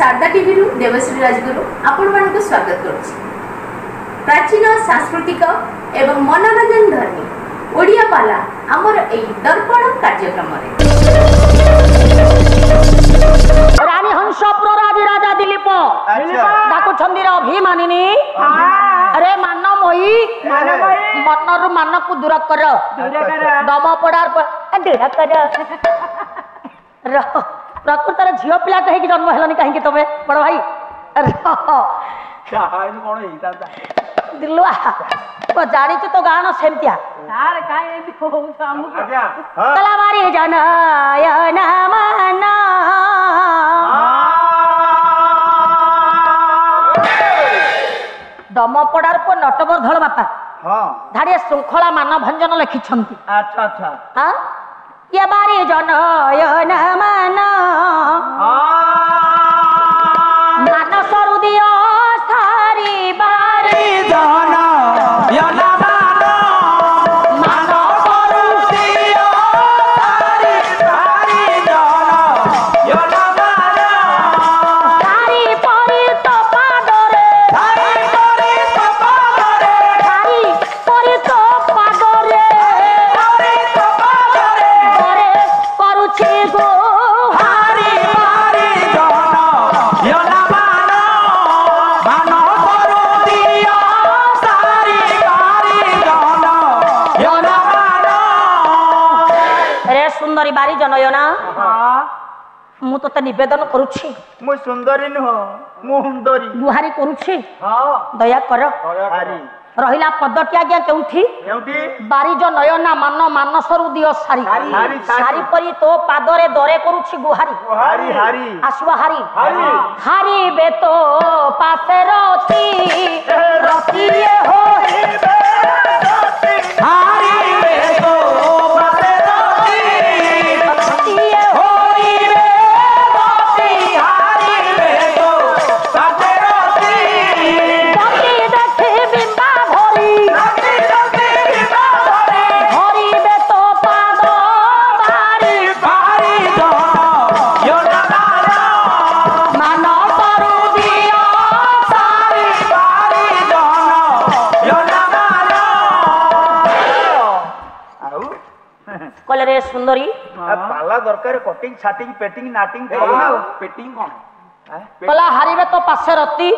Sharda TV रु देवश्री राजगुरु आपण मानक स्वागत करुछि। प्राचीन सांस्कृतिक एवं मनोरंजन धर्मी ओडिया पाला आमर एई दर्पण कार्यक्रम रे रानी हंसपुर राजा दिलीप डाकु छंदीर अभिमानिनी अरे मानमयी मनरु मान को दूर कर दम पड़ार दूर कर प्रकृत झील पिला कहीं जन्म है कहीं तुम बड़ भाई दिलुआ जानी तो गान सेमतिया कलाबारी जनयन मन दमपड़ार को नटवर्धन बापा धाड़िया श्रृंखला मानभंजन लिखिछंती। अच्छा अच्छा हां ये बारी जनयन मन मान सरुदियो सारी बारी जनयन मन मान सरुदियो सारी बारी जनयन मन सारी परी तो पादरे सारी परी तो पादरे सारी परी तो पादरे सारी तो पादरे करे करूछि गो हारी हारी जनयन सुंदरी बारी जनयना मु तो निवेदन करुछि मु सुंदरी नुह मुंदरी गुहारी करुछि हां दया कर हारी रहिला पदटी आज्ञा केउठी बारी जनयना मान मानसरु दियो सारी सारी परी तो पादरे दरे करुछि गुहारी हारी हारी आसवा हारी हारी बे तो पासे रती रती हो हारी बे तो पासे रे सुंदरी पाला दरकार कटिंग छाटिंग पेटिंग नाटिंग पेटिंग कौन कला हारिबे तो पासे रति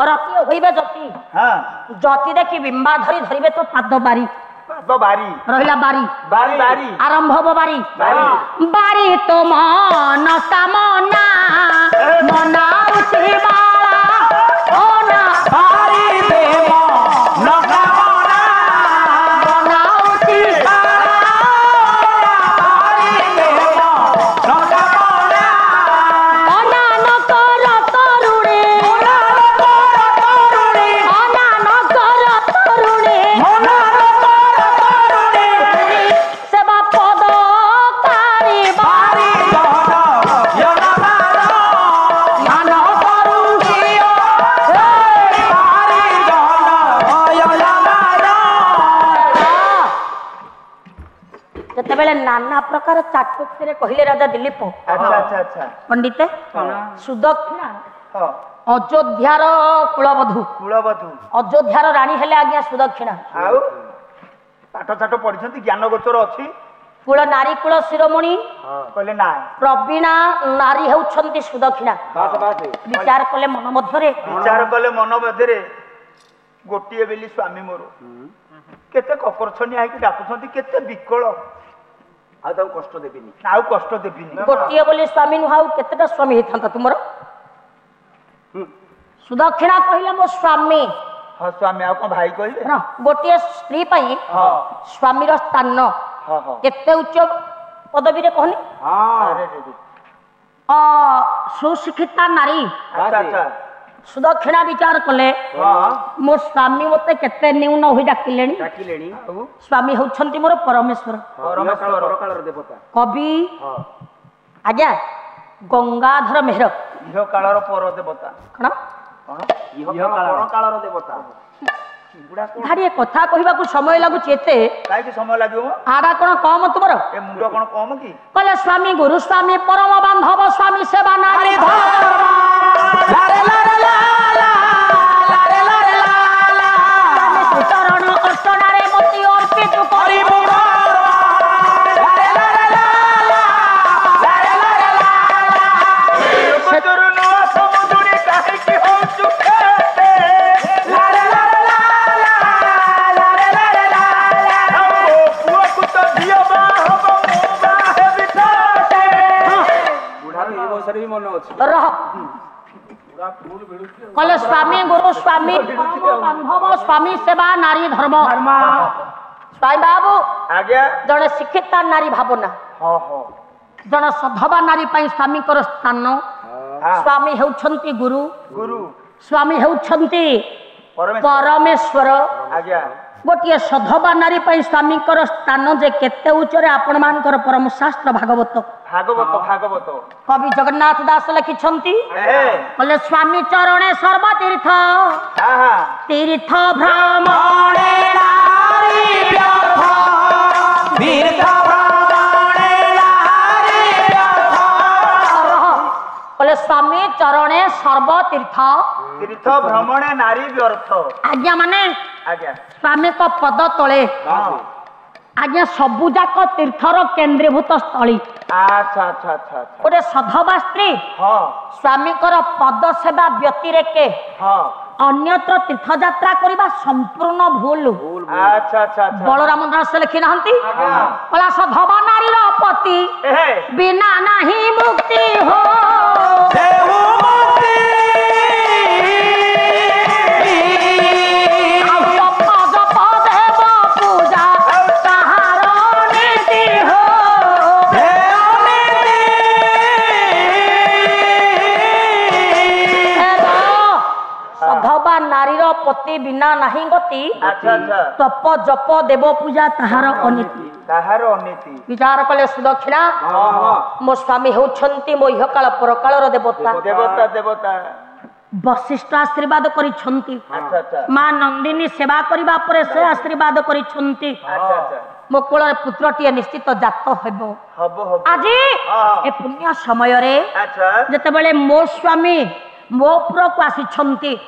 रति होइबे जति हां जति देखि बिंबा धरी धरिबे तो पाद बारी रहिला बारी बारी बारी आरंभ हो बारी बारी तो मन सामना मना उसी बाला ओना बारी दे मन सामना मना उसी नाना प्रकार चाटुक्ति कहले राजा दिलीप। अच्छा अच्छा अच्छा पंडित सुदक्षिणा अयोध्यार कुलबधू अयोध्यार रानी हेले आज्ञा सुदक्षिणा आउ पाठ छाट पढिछंती ज्ञान गोचर अछि कुल नारी कुल शिरोमणि कहले ना प्रवीणा नारी हेउछंती सुदक्षिणा विचार कले मन मध्यरे गोटिए बेली स्वामी मोर केते ककरछनिया है कि डाकुछंती केते विकल कष्ट देबिनी गोटिए बोली स्वामी नुहाउ केतेटा स्वामी हेथांता तुमर सुदक्षिणा कहिला मो स्वामी हां स्वामी आ को भाई कहिले ना गोटिए स्त्री पई स्वामी रो स्थान केते उच्च पदवी रे कहनी सुशिक्षिता नारी अच्छा अच्छा सुदक्षिणा विचार कले मो स्वामी मते केते न्यून होई डाकिलेनी स्वामी होछंती मोर परमेश्वर कालर देवता कवि आज्ञा गंगाधर मेहर इह कालर पर देवता कण इह कालर देवता ଧାଡ଼ିଏ କଥା କହିବାକୁ ସମୟ ଲାଗୁଛି ଏତେ କାହିଁକି ସମୟ ଲାଗିବ ଆଡା କଣ କମ ତୁମର ଏ ମୁଣ୍ଡ କଣ କମ କି କହିଲେ ସ୍ୱାମୀ ଗୁରୁ ସ୍ୱାମୀ ପରମ ବାନ୍ଧବ ସ୍ୱାମୀ ସେବା ନାରୀ ଚରଣ ଅର୍ଚ୍ଚନାରେ ମତି ଅର୍ପିତ କରିବୁ कहले स्वामी गुरु स्वामी बांधव स्वामी सेवा नारी धर्म स्वामी बाबू आज्ञा जड़े शिक्षिता नारी भावना जड़े सधवा नारी स्वामी स्थान स्वामी हेउछंती गुरु गुरु स्वामी हेउछंती परमेश्वर आज्ञा गोटे सधवा नारी स्वामी स्थान जे केते उच्चरे आपण मानकर परम शास्त्र भागवत भागवत भागवत कवि जगन्नाथ दास लिखिछंती बोले स्वामी चरणे सर्वतीर्थ तीर्थ भ्रमणे नारी व्यर्थ तीर्थ भ्रमणे नारी व्यर्थ बोले स्वामी चरणे सर्वतीर्थ तीर्थ भ्रमणे नारी व्यर्थ आज्ञा माने आज्ञा स्वामी को पद तले आज्ञा सबु जाक तीर्थर केंद्रीभूत स्थली अच्छा अच्छा अच्छा गोटे सधवा स्त्री स्वामी पद सेवा व्यतिरेके अन्यत्र तीर्थ यात्रा करबा संपूर्ण भूल अच्छा अच्छा बलराम दास लिखि नहंती कला सधवा नारी पति बिना नहीं मुक्ति हो देहु मुक्ति नारीर पति बिना नहीं गति तप जप देव पूजा ताहार अनीति विचार कले सुदक्षिणा मो स्वामी होउछंती मोहकाल परकालर देवता देवता देवता वशिष्ठ आशीर्वाद करिछंती मां नंदिनी सेवा करबा परे से आशीर्वाद करिछंती मो कोल पुत्रटी निश्चित जात हेबो आज ए पुण्य समय रे जते बेले मो स्वामी मो पुर को आसी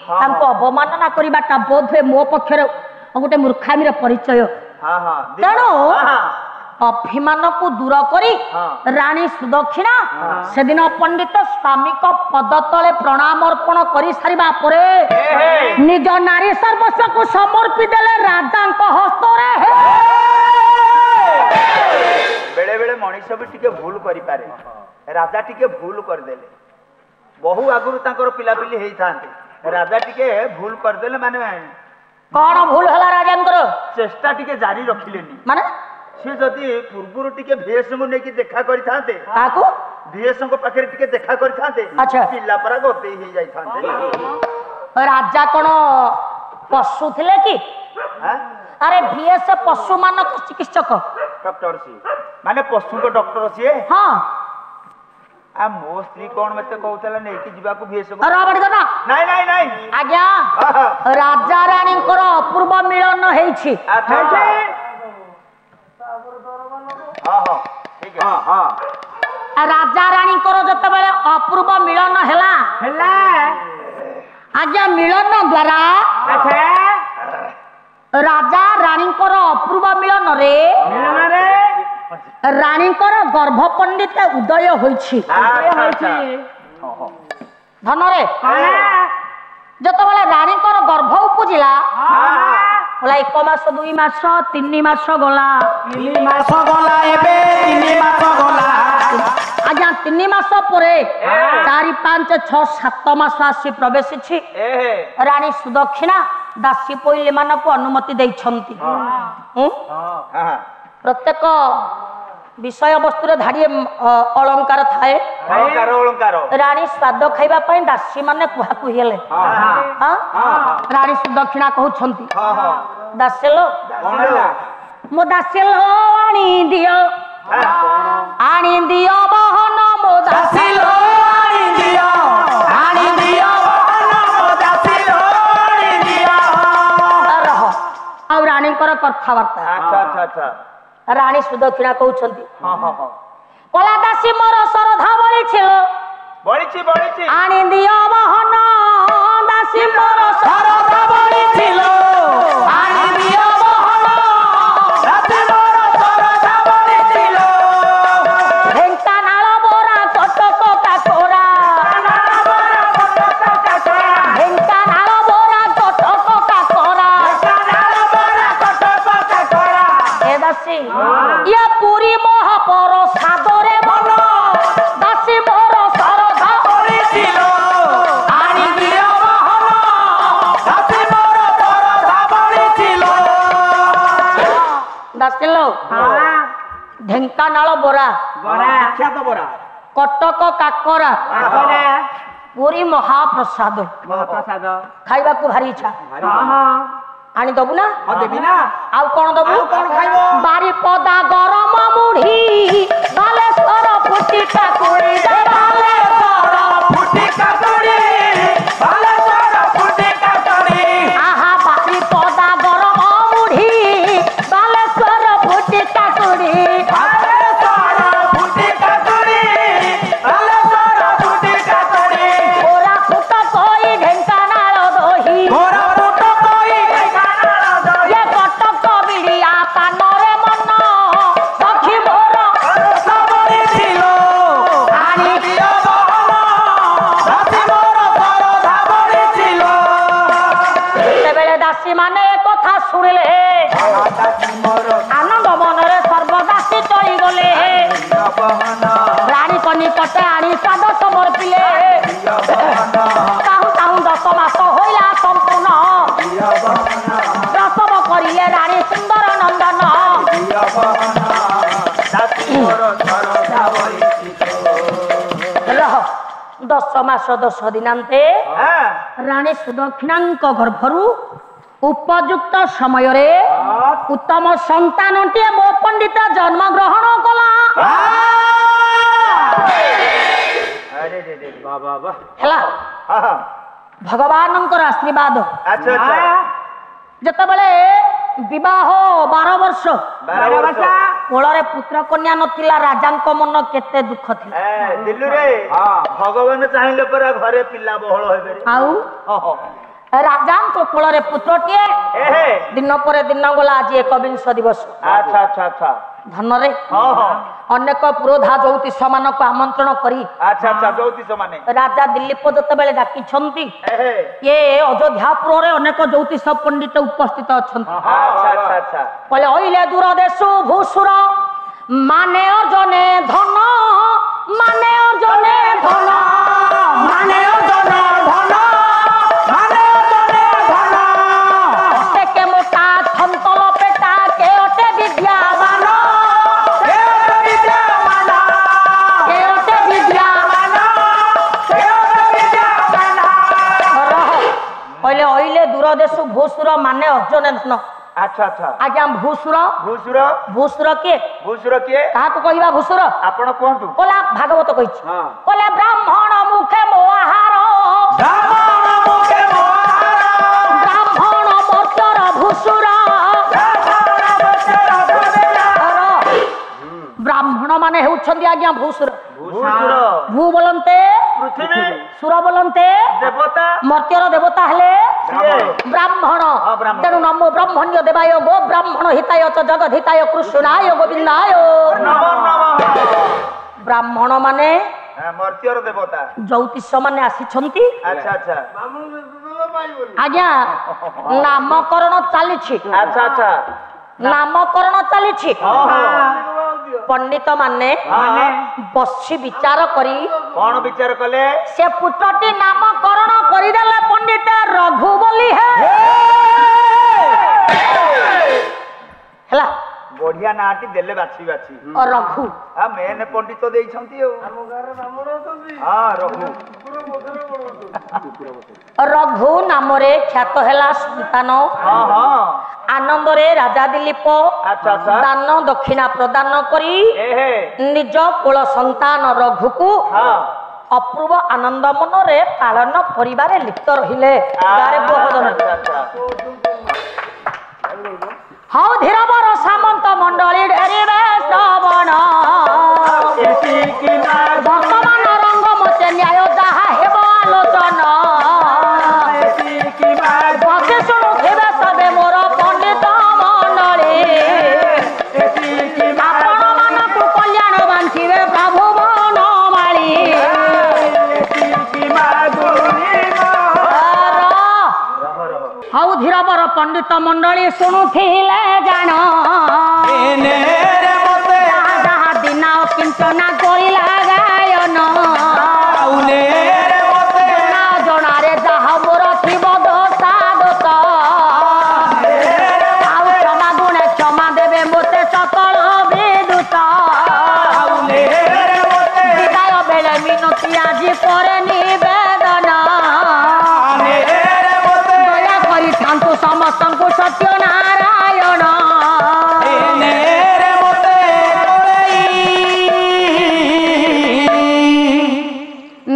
अवमानना करवाटा बोध हुए मो पक्षर गोटे मूर्खामीर परिचय तेणु अभिमान को दूर करी रानी सुदक्षिणा से दिन पंडित स्वामी को पद तले प्रणाम अर्पण कर सारिबा परे निज नारी सर्वस्व को समर्पित देले राजा हस्त बेले बेले मनीष भी टिके भूल करि पारे राजा टिके भूल कर देले बहु आगुरु तांकर पिलापिली हेई थांते राजा टिके भूल कर देले माने कौन भूल हला राजांकर चेष्टा टिके जारी रखिलेनी माने से जदि पूर्वरु टिके भीएस को नेकी देखा करि थांते काको भीएस को पाखरे टिके देखा करि थांते अच्छा पिला परा गते हेई जाई थांते राजा कोन पशु थिले की अरे भीएस पशु मानक चिकित्सक डॉक्टर सी माने पशु को डॉक्टर सी हां आ मो स्त्री कोन मते कहउतला नै कि जीवा को भेस को राबडी कथा नाही नाही नाही आज्ञा राजा रानी कर अपूर्व मिलन हेछि अच्छा हां हां ठीक है हां हां राजा रानी कर जते बेले अपूर्व मिलन हेला आज्ञा मिलन द्वारा अच्छा राजा रानी कर अपूर्व मिलन रे रानी गर्भ पंडित उदय होइछि धन रे जत बेले रानी गर्भ उपजिला बोला 1 मास 2 मास 3 मास गला 3 मास गला एबे 3 मास गला आज्ञा 3 मास परे 4 5 6 7 मास आसी प्रवेश छि रानी सुदक्षिणा दासी पहिले मानको अनुमति दैछंती प्रत्येक विषय वस्तु धाड़ी अलंकार थाए रानी स्वाद खाइबा पई दासी माने कुहा कुहिले रानी सुदक्षिणा कहउछंती दासेलो मो दासेलो आनी दियो बहन मो दासेलो आनी दियो बहन मो दासेलो आनी दियो कथबार्ता अच्छा अच्छा अच्छा रानी सुदक्षिणा कहउछंती हां हां हां कला दासी मोर श्रद्धा बळी छिलो बळीची आनी दियो बहन दासी मोर श्रद्धा बळी छिलो आनी दियो बहन दासी मोर श्रद्धा बळी छिलो ढेंकानाळ बोरा कटक काकोरा ढेंकानाळ बोरा कटक काकोरा ए दासी या पुरी महापर सादरे मन दासी मोर श्रद्धा बळी छिलो आनी दियो बहन दासी मोर श्रद्धा बळी छिलो दासिलो ढेंकानाळ बोरा क्या तो बोरा कटक काकोरा पुरी महाप्रसाद महाप्रसाद खाइबा को भारी इच्छा आनी दबु ना हां देबी ना आउ कोन दबु आउ कोन खाइबो बारिपदा गरम मुढ़ी बालेश्वर फुटी काकुड़ी बालेश्वर फुटी काकुड़ी आहा बारिपदा गरम मुढ़ी बालेश्वर फुटी काकुड़ी ओरा फुट कोई ढेंकानाळ दोही ये कटक बिड़िया पानरे मन सखी मोर आनी ସେତେବେଳେ ଦାସୀ ମାନେ କଥା ଶୁଣିଲେ ଆନନ୍ଦ ମନରେ ସର୍ବଦାସୀ ଚଳିଗଲେ ରାଣୀ କନିକଟେ ଆଣି ସ୍ୱାଦ ସମର୍ପିଲେ କାହୁଁ କାହୁଁ 10 ମାସ ହୋଇଲା ସମ୍ପୂର୍ଣ୍ଣ ପ୍ରସବ କରିଲେ ରାଣୀ ସୁନ୍ଦର ନନ୍ଦନ ରହ 10 ମାସ 10 ଦିନାନ୍ତେ ରାଣୀ ସୁଦକ୍ଷିଣାଙ୍କ ଗର୍ଭରୁ ଉପଯୁକ୍ତ ସମୟରେ ଉତ୍ତମ ସନ୍ତାନଟିଏ ମୋ ପଣ୍ଡିତ ଜନ୍ମ ଗ୍ରହଣ କଲା अरे रे रे बाबा वाह ହେଲା हां हां ଭଗବାନଙ୍କର ଆଶୀର୍ବାଦ अच्छा अच्छा ଯେତେବେଳେ ବିବାହ 12 ବର୍ଷ 12 वर्ष କୋଳରେ ପୁତ୍ର କନ୍ୟା ନଥିଲା ରାଜାଙ୍କ ମନ କେତେ ଦୁଃଖ ଥିଲା दिल्लू रे भगवान चाहिए परा घरे पिला बहळ हेबे रे ଆଉ ରାଜାଙ୍କ କୋଳରେ ପୁତ୍ରଟିଏ एहे ଦିନ ପରେ ଦିନ ଗଲା ଆଜି 21 ଦିବସ अच्छा अच्छा अच्छा ଧନରେ हां हां ଅନେକ ପୁରୋଧା ଜ୍ୟୋତିଷ ମାନଙ୍କୁ ଆମନ୍ତ୍ରଣ କରି अच्छा अच्छा ज्योतिष माने ରାଜା ଦିଲ୍ଲୀପ ଯେତେବେଳେ ଡାକିଛନ୍ତି एहे ଏ ଅଯୋଧ୍ୟାପୁରରେ ଅନେକ ଜ୍ୟୋତିଷ ପଣ୍ଡିତ ଉପସ୍ଥିତ ଅଛନ୍ତି अच्छा अच्छा अच्छा କହିଲେ ଅଇଲେ ଦୂର ଦେଶୁ ଭୂସୁର ମାନେ ଅର୍ଜନେ ଧନ ମାନେ ଅର୍ଜନେ ଧନ माने धन धन माने धन ଅଟେ କେ ମୋଟା ଥନ୍ତଲ ପେଟା କେ ଅଟେ ବିଦ୍ୟାମାନ କେ ଅଟେ ବିଦ୍ୟାମାନ ରହ କହିଲେ ଅଇଲେ ଦୂର ଦେଶୁ ଭୂସୁର ମାନେ ଅର୍ଜନେ ଧନ अच्छा अच्छा ଆଜ୍ଞା ଭୂସୁର भूसुर ଭୂସୁର କିଏ भूसुर किए କାହାକୁ କହିବା ଭୂସୁର आपण कोंतु କହିଲା ଭାଗବତ କହିଛି हां କହିଲେ ବ୍ରାହ୍ମଣ ମୁଖେ ମୋ ଆହାର ब्राह्मण मुखे मोहार ବ୍ରାହ୍ମଣ ମର୍ତ୍ତ୍ୟର ଭୂସୁର ବ୍ରାହ୍ମଣ ମାନେ ହେଉଛନ୍ତି ଆଜ୍ଞା ଭୂସୁର भूसुर ଭୂ ବୋଲନ୍ତେ पृथ्वी ସୁର ବୋଲନ୍ତେ देवता ମର୍ତ୍ତ୍ୟର ଦେବତା ହେଲେ ସିଏ ବ୍ରାହ୍ମଣ ବ୍ରାହ୍ମଣ। ତେଣୁ ନମୋ ବ୍ରହ୍ମଣ୍ୟ ଦେବାୟ ଗୋ ବ୍ରାହ୍ମଣ ହିତାୟ ଚ ଜଗଦ୍ଧିତାୟ କୃଷ୍ଣାୟ ଗୋବିନ୍ଦାୟ नमः नमः ବ୍ରାହ୍ମଣ ମାନେ मर्त्यर देवता ଜ୍ୟୋତିଷ ମାନେ ଆସିଛନ୍ତି अच्छा अच्छा ଆଜ୍ଞା ନାମକରଣ ଚାଲିଛି अच्छा अच्छा ନାମକରଣ ଚାଲିଛି हां हां ପଣ୍ଡିତ ମାନେ ବସି ବିଚାର କରି कौन विचार कले ସେ ପୁତ୍ରଟି ନାମକରଣ କରିଦେଲେ ପଣ୍ଡିତ ରଘୁ ବୋଲି ହେଲା बढ़िया नाटी देले बाछी बाछी रघु आ मेन पंडित देइछंती हां रघु रघु नामरे ख्यात हेला संतान हां हां आनंदरे राजा दिलीप अच्छा अच्छा दान दक्षिणा प्रदान करी एहे निज कुल संतान रघु को हां अपूर्व आनंद मनरे पालन करिबारे लिप्त रहिले गारे बहुदन अच्छा हाउ हौ धीरबर पंडित मंडली शुणुथिले जान जहा दिन किंचना करिला गायन जनारे जहा मोर थिब दोषा दोष आउ क्षमा गुणे क्षमा देवे मोते सकल विदुत विदाय बेले मिनती आजी करे निवेदन दया करी थांतु समस्त सत्य नारायण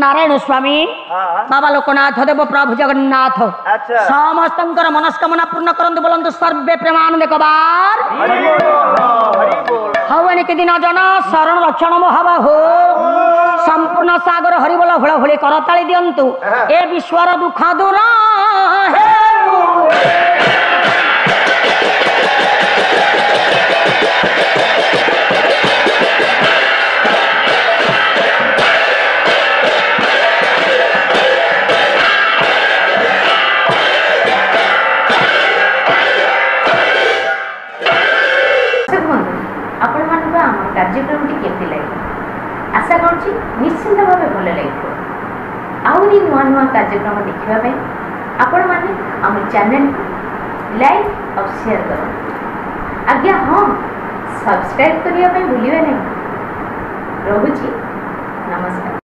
नारायण स्वामी बाबा लोकनाथ देव प्रभु जगन्नाथ समस्त मनस्कामना पूर्ण करते बोलते सर्वे प्रेमानंद कबार हवन के दिन जन शरण रक्षण महाबा हो संपूर्ण सागर हरिबोल हुड़ हुड़ी करताली दिंतु ए विश्वर दुख दूर कार्यक्रम केमती लगे आशा करुँच निश्चिंत भाव भल लगे आहरी नुआ नुआ कार्यक्रम देखापी आपण मैंने आम चैनल को लाइक और शेयर कर आज्ञा हाँ सब्सक्राइब करने भूलिए नहीं रोची।